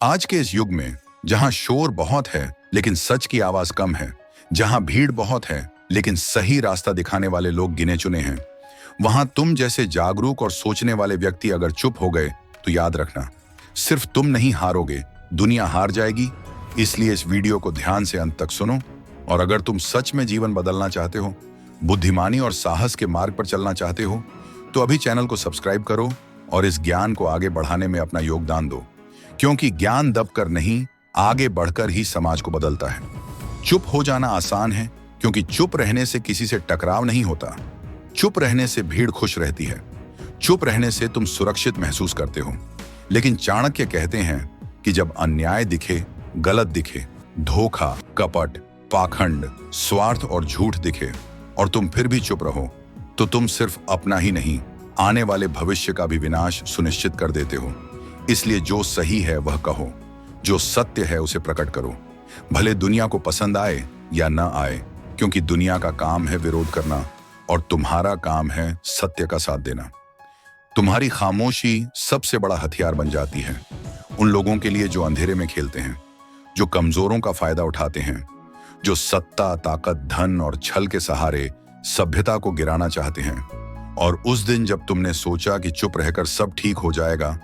आज के इस युग में जहां शोर बहुत है लेकिन सच की आवाज कम है, जहां भीड़ बहुत है लेकिन सही रास्ता दिखाने वाले लोग गिने चुने हैं, वहां तुम जैसे जागरूक और सोचने वाले व्यक्ति अगर चुप हो गए तो याद रखना, सिर्फ तुम नहीं हारोगे, दुनिया हार जाएगी। इसलिए इस वीडियो को ध्यान से अंत तक सुनो। और अगर तुम सच में जीवन बदलना चाहते हो, बुद्धिमानी और साहस के मार्ग पर चलना चाहते हो, तो अभी चैनल को सब्सक्राइब करो और इस ज्ञान को आगे बढ़ाने में अपना योगदान दो, क्योंकि ज्ञान दबकर नहीं, आगे बढ़कर ही समाज को बदलता है। चुप हो जाना आसान है, क्योंकि चुप रहने से किसी से टकराव नहीं होता। चुप रहने से भीड़ खुश रहती है। चुप रहने से तुम सुरक्षित महसूस करते हो। लेकिन चाणक्य कहते हैं कि जब अन्याय दिखे, गलत दिखे, धोखा, कपट, पाखंड, स्वार्थ और झूठ दिखे और तुम फिर भी चुप रहो, तो तुम सिर्फ अपना ही नहीं, आने वाले भविष्य का भी विनाश सुनिश्चित कर देते हो। इसलिए जो सही है वह कहो, जो सत्य है उसे प्रकट करो, भले दुनिया को पसंद आए या न आए, क्योंकि दुनिया का काम है विरोध करना और तुम्हारा काम है सत्य का साथ देना। तुम्हारी खामोशी सबसे बड़ा हथियार बन जाती है उन लोगों के लिए जो अंधेरे में खेलते हैं, जो कमजोरों का फायदा उठाते हैं, जो सत्ता, ताकत, धन और छल के सहारे सभ्यता को गिराना चाहते हैं। और उस दिन जब तुमने सोचा कि चुप रहकर सब ठीक हो जाएगा,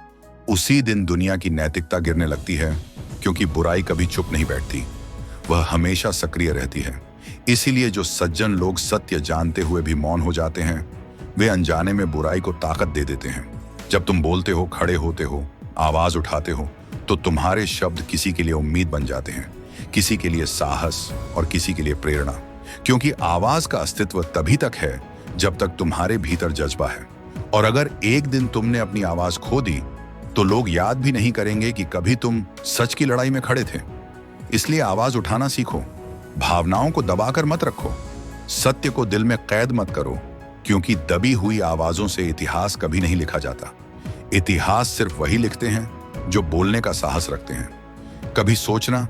उसी दिन दुनिया की नैतिकता गिरने लगती है, क्योंकि बुराई कभी चुप नहीं बैठती, वह हमेशा सक्रिय रहती है। इसीलिए जो सज्जन लोग सत्य जानते हुए भी मौन हो जाते हैं, वे अनजाने में बुराई को ताकत दे देते हैं। जब तुम बोलते हो, खड़े होते हो, आवाज उठाते हो, तो तुम्हारे शब्द किसी के लिए उम्मीद बन जाते हैं, किसी के लिए साहस और किसी के लिए प्रेरणा। क्योंकि आवाज का अस्तित्व तभी तक है जब तक तुम्हारे भीतर जज्बा है। और अगर एक दिन तुमने अपनी आवाज खो दी, तो लोग याद भी नहीं करेंगे कि कभी तुम सच की लड़ाई में खड़े थे। इसलिए आवाज उठाना सीखो, भावनाओं को दबाकर मत रखो, सत्य को दिल में कैद मत करो, क्योंकि दबी हुई आवाजों से इतिहास कभी नहीं लिखा जाता। इतिहास सिर्फ वही लिखते हैं जो बोलने का साहस रखते हैं। कभी सोचना,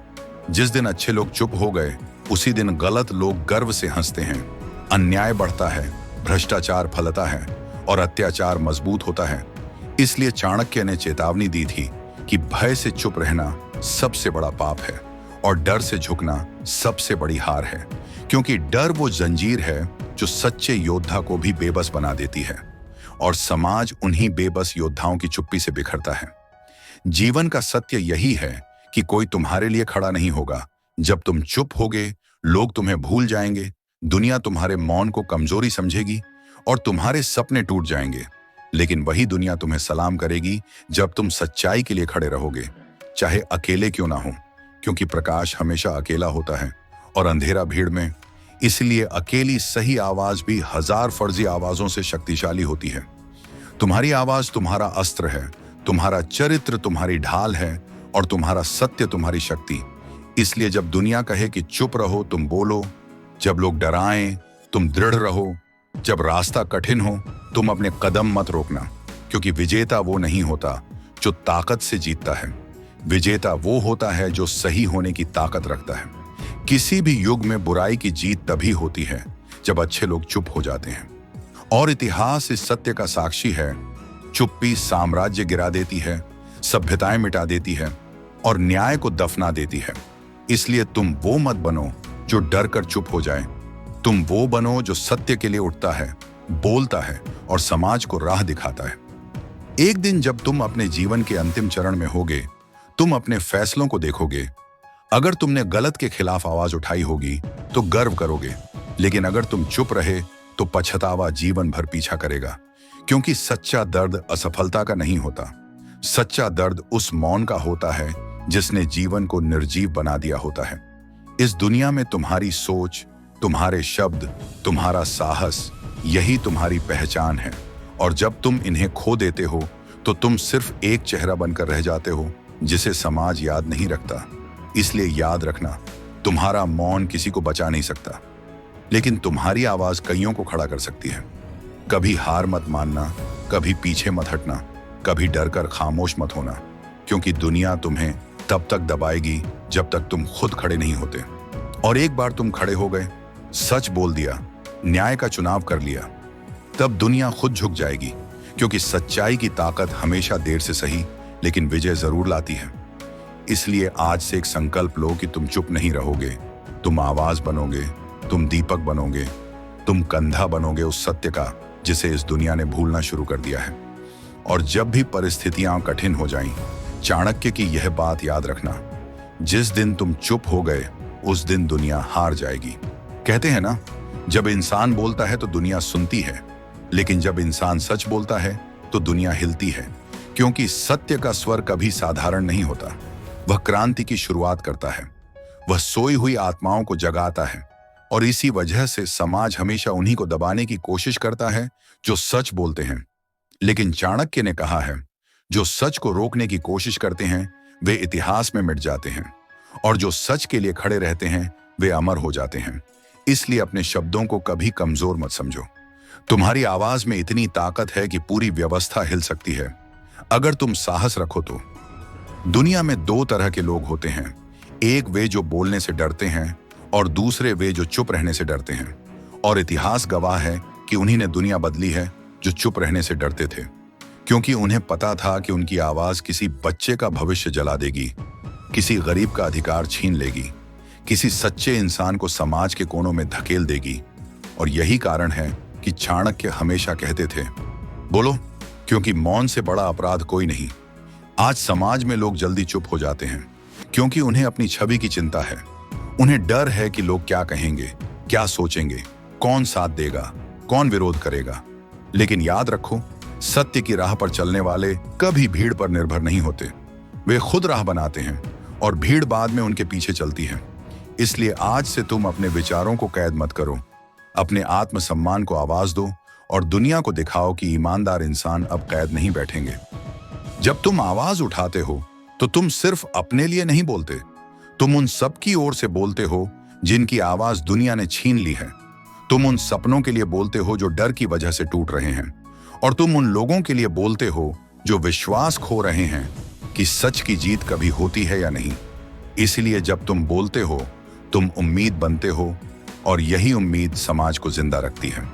जिस दिन अच्छे लोग चुप हो गए, उसी दिन गलत लोग गर्व से हंसते हैं। अन्याय बढ़ता है, भ्रष्टाचार फैलता है और अत्याचार मजबूत होता है। इसलिए चाणक्य ने चेतावनी दी थी कि भय से चुप रहना सबसे बड़ा पाप है और डर से झुकना सबसे बड़ी हार है, क्योंकि डर वो जंजीर है जो सच्चे योद्धा को भी बेबस बना देती है और समाज उन्हीं बेबस योद्धाओं की चुप्पी से बिखरता है। जीवन का सत्य यही है कि कोई तुम्हारे लिए खड़ा नहीं होगा। जब तुम चुप होगे, लोग तुम्हें भूल जाएंगे, दुनिया तुम्हारे मौन को कमजोरी समझेगी और तुम्हारे सपने टूट जाएंगे। लेकिन वही दुनिया तुम्हें सलाम करेगी जब तुम सच्चाई के लिए खड़े रहोगे, चाहे अकेले क्यों ना हो, क्योंकि प्रकाश हमेशा अकेला होता है और अंधेरा भीड़ में। इसलिए अकेली सही आवाज भी हजार फर्जी आवाजों से शक्तिशाली होती है। तुम्हारी आवाज तुम्हारा अस्त्र है, तुम्हारा चरित्र तुम्हारी ढाल है और तुम्हारा सत्य तुम्हारी शक्ति। इसलिए जब दुनिया कहे कि चुप रहो, तुम बोलो। जब लोग डराएं, तुम दृढ़ रहो। जब रास्ता कठिन हो, तुम अपने कदम मत रोकना, क्योंकि विजेता वो नहीं होता जो ताकत से जीतता है। विजेता वो होता है जो सही होने की ताकत रखता है। किसी भी युग में बुराई की जीत तभी होती है जब अच्छे लोग चुप हो जाते हैं। और इतिहास इस सत्य का साक्षी है। चुप्पी साम्राज्य गिरा देती है, सभ्यताएं मिटा देती है और न्याय को दफना देती है। इसलिए तुम वो मत बनो जो डर कर चुप हो जाए। तुम वो बनो जो सत्य के लिए उठता है, बोलता है और समाज को राह दिखाता है। एक दिन जब तुम अपने जीवन के अंतिम चरण में होगे, तुम अपने फैसलों को देखोगे। अगर तुमने गलत के खिलाफ आवाज उठाई होगी तो गर्व करोगे, लेकिन अगर तुम चुप रहे तो पछतावा जीवन भर पीछा करेगा। क्योंकि सच्चा दर्द असफलता का नहीं होता, सच्चा दर्द उस मौन का होता है जिसने जीवन को निर्जीव बना दिया होता है। इस दुनिया में तुम्हारी सोच, तुम्हारे शब्द, तुम्हारा साहस, यही तुम्हारी पहचान है। और जब तुम इन्हें खो देते हो तो तुम सिर्फ एक चेहरा बनकर रह जाते हो जिसे समाज याद नहीं रखता। इसलिए याद रखना, तुम्हारा मौन किसी को बचा नहीं सकता, लेकिन तुम्हारी आवाज कईयों को खड़ा कर सकती है। कभी हार मत मानना, कभी पीछे मत हटना, कभी डर कर खामोश मत होना, क्योंकि दुनिया तुम्हें तब तक दबाएगी जब तक तुम खुद खड़े नहीं होते। और एक बार तुम खड़े हो गए, सच बोल दिया, न्याय का चुनाव कर लिया, तब दुनिया खुद झुक जाएगी, क्योंकि सच्चाई की ताकत हमेशा देर से सही लेकिन विजय जरूर लाती है। इसलिए आज से एक संकल्प लो कि तुम चुप नहीं रहोगे, तुम आवाज बनोगे, तुम दीपक बनोगे, तुम कंधा बनोगे उस सत्य का जिसे इस दुनिया ने भूलना शुरू कर दिया है। और जब भी परिस्थितियां कठिन हो जाएं, चाणक्य की यह बात याद रखना, जिस दिन तुम चुप हो गए उस दिन दुनिया हार जाएगी। कहते हैं ना, जब इंसान बोलता है तो दुनिया सुनती है, लेकिन जब इंसान सच बोलता है तो दुनिया हिलती है, क्योंकि सत्य का स्वर कभी साधारण नहीं होता। वह क्रांति की शुरुआत करता है, वह सोई हुई आत्माओं को जगाता है, और इसी वजह से समाज हमेशा उन्हीं को दबाने की कोशिश करता है जो सच बोलते हैं। लेकिन चाणक्य ने कहा है, जो सच को रोकने की कोशिश करते हैं वे इतिहास में मिट जाते हैं, और जो सच के लिए खड़े रहते हैं वे अमर हो जाते हैं। इसलिए अपने शब्दों को कभी कमजोर मत समझो। तुम्हारी आवाज में इतनी ताकत है कि पूरी व्यवस्था हिल सकती है, अगर तुम साहस रखो तो। दुनिया में दो तरह के लोग होते हैं, एक वे जो बोलने से डरते हैं और दूसरे वे जो चुप रहने से डरते हैं। और इतिहास गवाह है कि उन्हीं ने दुनिया बदली है जो चुप रहने से डरते थे, क्योंकि उन्हें पता था कि उनकी आवाज किसी बच्चे का भविष्य जला देगी, किसी गरीब का अधिकार छीन लेगी, किसी सच्चे इंसान को समाज के कोनों में धकेल देगी। और यही कारण है कि चाणक्य हमेशा कहते थे, बोलो, क्योंकि मौन से बड़ा अपराध कोई नहीं। आज समाज में लोग जल्दी चुप हो जाते हैं क्योंकि उन्हें अपनी छवि की चिंता है। उन्हें डर है कि लोग क्या कहेंगे, क्या सोचेंगे, कौन साथ देगा, कौन विरोध करेगा। लेकिन याद रखो, सत्य की राह पर चलने वाले कभी भीड़ पर निर्भर नहीं होते। वे खुद राह बनाते हैं और भीड़ बाद में उनके पीछे चलती है। इसलिए आज से तुम अपने विचारों को कैद मत करो, अपने आत्मसम्मान को आवाज दो और दुनिया को दिखाओ कि ईमानदार इंसान अब कैद नहीं बैठेंगे। जब तुम आवाज उठाते हो तो तुम सिर्फ अपने लिए नहीं बोलते, तुम उन सब की ओर से बोलते हो जिनकी आवाज दुनिया ने छीन ली है। तुम उन सपनों के लिए बोलते हो जो डर की वजह से टूट रहे हैं, और तुम उन लोगों के लिए बोलते हो जो विश्वास खो रहे हैं कि सच की जीत कभी होती है या नहीं। इसलिए जब तुम बोलते हो तुम उम्मीद बनते हो, और यही उम्मीद समाज को जिंदा रखती है।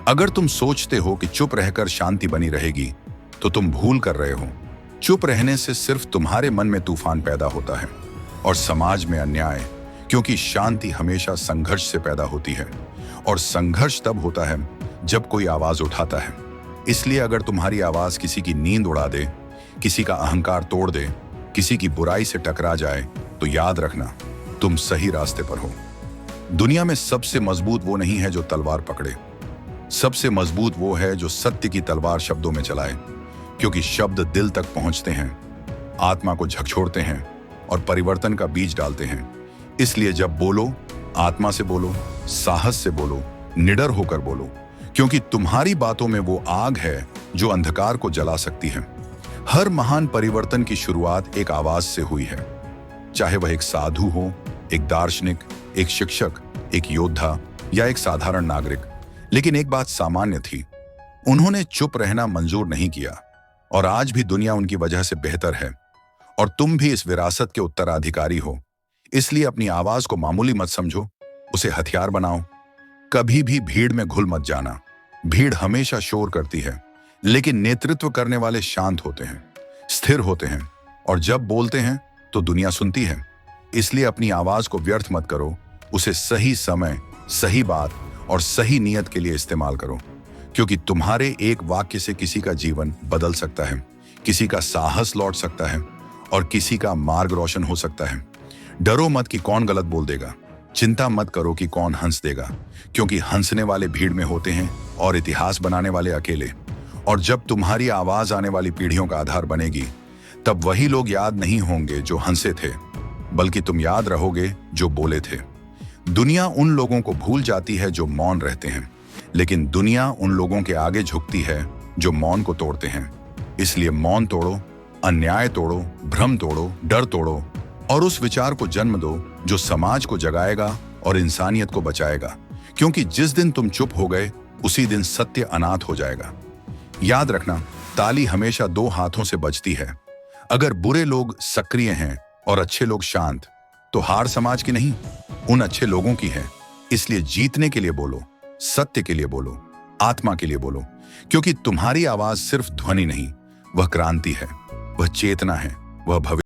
अगर तुम सोचते हो कि चुप रहकर शांति बनी रहेगी तो तुम भूल कर रहे हो। चुप रहने से सिर्फ तुम्हारे मन में तूफान पैदा होता है और समाज में अन्याय, क्योंकि शांति हमेशा संघर्ष से पैदा होती है, और संघर्ष तब होता है जब कोई आवाज उठाता है। इसलिए अगर तुम्हारी आवाज किसी की नींद उड़ा दे, किसी का अहंकार तोड़ दे, किसी की बुराई से टकरा जाए, तो याद रखना, तुम सही रास्ते पर हो। दुनिया में सबसे मजबूत वो नहीं है जो तलवार पकड़े, सबसे मजबूत वो है जो सत्य की तलवार शब्दों में चलाए, क्योंकि शब्द दिल तक पहुंचते हैं, आत्मा को झकझोरते हैं और परिवर्तन का बीज डालते हैं। इसलिए जब बोलो, आत्मा से बोलो, साहस से बोलो, निडर होकर बोलो, क्योंकि तुम्हारी बातों में वो आग है जो अंधकार को जला सकती है। हर महान परिवर्तन की शुरुआत एक आवाज से हुई है, चाहे वह एक साधु हो, एक दार्शनिक, एक शिक्षक, एक योद्धा या एक साधारण नागरिक। लेकिन एक बात सामान्य थी, उन्होंने चुप रहना मंजूर नहीं किया, और आज भी दुनिया उनकी वजह से बेहतर है। और तुम भी इस विरासत के उत्तराधिकारी हो। इसलिए अपनी आवाज को मामूली मत समझो, उसे हथियार बनाओ। कभी भी भीड़ में घुल मत जाना। भीड़ हमेशा शोर करती है, लेकिन नेतृत्व करने वाले शांत होते हैं, स्थिर होते हैं, और जब बोलते हैं तो दुनिया सुनती है। इसलिए अपनी आवाज को व्यर्थ मत करो, उसे सही समय, सही बात और सही नियत के लिए इस्तेमाल करो, क्योंकि तुम्हारे एक वाक्य से किसी का जीवन बदल सकता है, किसी का साहस लौट सकता है और किसी का मार्ग रोशन हो सकता है। डरो मत कि कौन गलत बोल देगा, चिंता मत करो कि कौन हंस देगा, क्योंकि हंसने वाले भीड़ में होते हैं और इतिहास बनाने वाले अकेले। और जब तुम्हारी आवाज आने वाली पीढ़ियों का आधार बनेगी, तब वही लोग याद नहीं होंगे जो हंसे थे, बल्कि तुम याद रहोगे जो बोले थे। दुनिया उन लोगों को भूल जाती है जो मौन रहते हैं, लेकिन दुनिया उन लोगों के आगे झुकती है जो मौन को तोड़ते हैं। इसलिए मौन तोड़ो, अन्याय तोड़ो, भ्रम तोड़ो, डर तोड़ो, और उस विचार को जन्म दो जो समाज को जगाएगा और इंसानियत को बचाएगा। क्योंकि जिस दिन तुम चुप हो गए, उसी दिन सत्य अनाथ हो जाएगा। याद रखना, ताली हमेशा दो हाथों से बजती है। अगर बुरे लोग सक्रिय हैं और अच्छे लोग शांत, तो हार समाज की नहीं, उन अच्छे लोगों की है। इसलिए जीतने के लिए बोलो, सत्य के लिए बोलो, आत्मा के लिए बोलो, क्योंकि तुम्हारी आवाज सिर्फ ध्वनि नहीं, वह क्रांति है, वह चेतना है, वह भविष्य